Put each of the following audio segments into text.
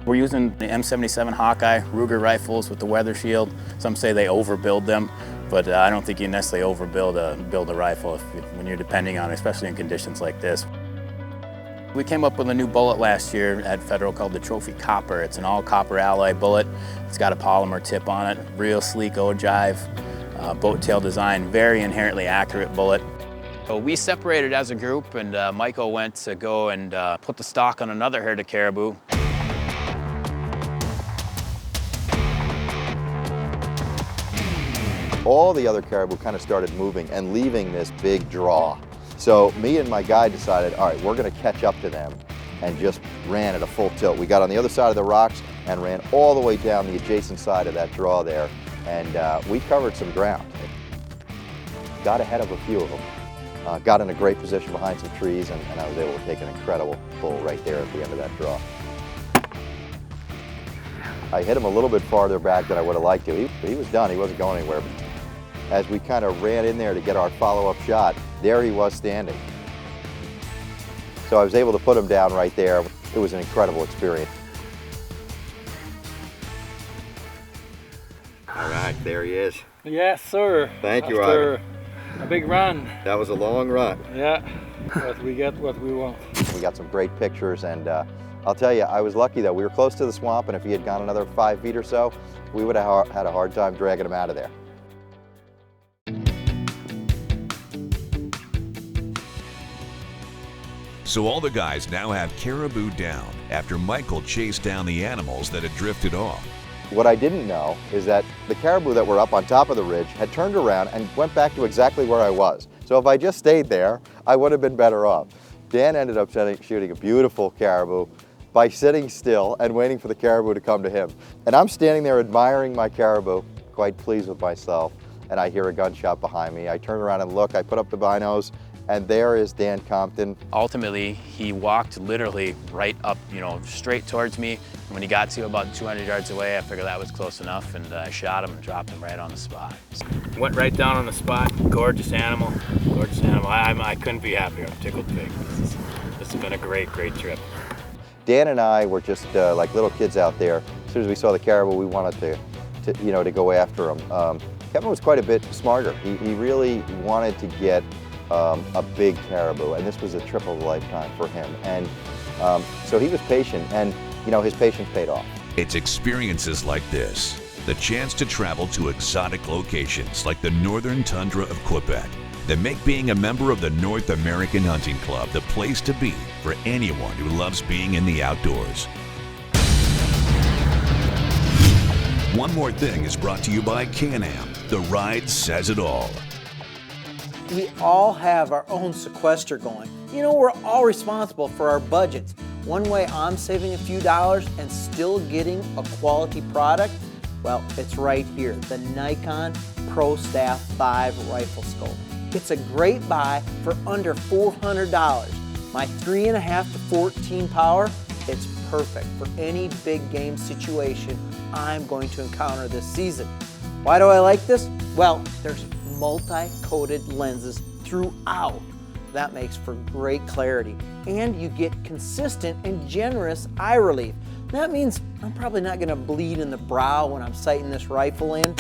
We're using the M77 Hawkeye Ruger rifles with the weather shield. Some say they overbuild them, but I don't think you necessarily build a rifle when you're depending on it, especially in conditions like this. We came up with a new bullet last year at Federal called the Trophy Copper. It's an all copper alloy bullet. It's got a polymer tip on it, real sleek ogive, boat tail design, very inherently accurate bullet. So we separated as a group, and Michael went to go and put the stock on another herd of caribou. All the other caribou kind of started moving and leaving this big draw. So me and my guide decided, all right, we're going to catch up to them, and just ran at a full tilt. We got on the other side of the rocks and ran all the way down the adjacent side of that draw there, and we covered some ground. Got ahead of a few of them, got in a great position behind some trees, and I was able to take an incredible bull right there at the end of that draw. I hit him a little bit farther back than I would have liked to. He was done, he wasn't going anywhere. As we kind of ran in there to get our follow-up shot, there he was standing. So I was able to put him down right there. It was an incredible experience. All right, there he is. Yes, sir. Thank you, Ivan. A big run. That was a long run. Yeah, but we get what we want. We got some great pictures, and I'll tell you, I was lucky though. We were close to the swamp, and if he had gone another 5 feet or so, we would have had a hard time dragging him out of there. So all the guys now have caribou down after Michael chased down the animals that had drifted off. What I didn't know is that the caribou that were up on top of the ridge had turned around and went back to exactly where I was. So if I just stayed there, I would have been better off. Dan ended up shooting a beautiful caribou by sitting still and waiting for the caribou to come to him. And I'm standing there admiring my caribou, quite pleased with myself, and I hear a gunshot behind me. I turn around and look, I put up the binos, and there is Dan Compton. Ultimately, he walked literally right up, straight towards me. And when he got to about 200 yards away, I figured that was close enough, and I shot him and dropped him right on the spot. Went right down on the spot. Gorgeous animal, gorgeous animal. I couldn't be happier. I'm tickled pink. This has been a great, great trip. Dan and I were just like little kids out there. As soon as we saw the caribou, we wanted to go after him. Kevin was quite a bit smarter. He really wanted to get a big caribou, and this was a trip of a lifetime for him. And so he was patient, and his patience paid off. It's experiences like this, the chance to travel to exotic locations like the northern tundra of Quebec, that make being a member of the North American Hunting Club the place to be for anyone who loves being in the outdoors. One More Thing is brought to you by Can-Am. The ride says it all. We all have our own sequester going. We're all responsible for our budgets. One way I'm saving a few dollars and still getting a quality product, well, it's right here, the Nikon Pro Staff 5 rifle scope. It's a great buy for under $400. My 3.5 to 14 power, it's perfect for any big game situation I'm going to encounter this season. Why do I like this? Well, there's multi-coated lenses throughout. That makes for great clarity, and you get consistent and generous eye relief. That means I'm probably not going to bleed in the brow when I'm sighting this rifle in.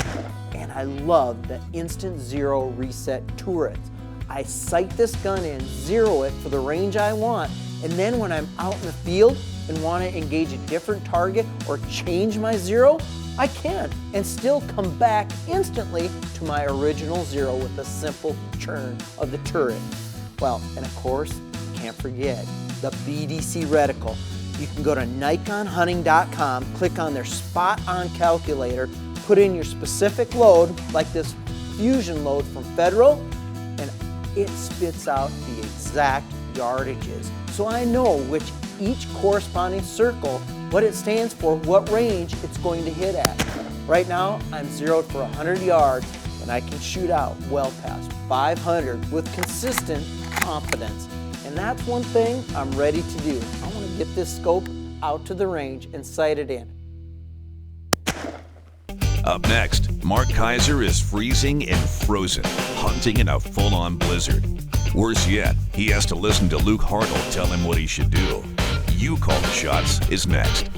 And I love the instant zero reset turrets. I sight this gun in, zero it for the range I want, and then when I'm out in the field and want to engage a different target or change my zero, I can, and still come back instantly to my original zero with a simple turn of the turret. Well, and of course, can't forget the BDC reticle. You can go to NikonHunting.com, click on their spot-on calculator, put in your specific load, like this Fusion load from Federal, and it spits out the exact yardages. So I know which each corresponding circle, what it stands for, what range it's going to hit at. Right now, I'm zeroed for 100 yards, and I can shoot out well past 500 with consistent confidence. And that's one thing I'm ready to do. I want to get this scope out to the range and sight it in. Up next, Mark Kaiser is freezing and frozen, hunting in a full-on blizzard. Worse yet, he has to listen to Luke Hartle tell him what he should do. You Call the Shots is next.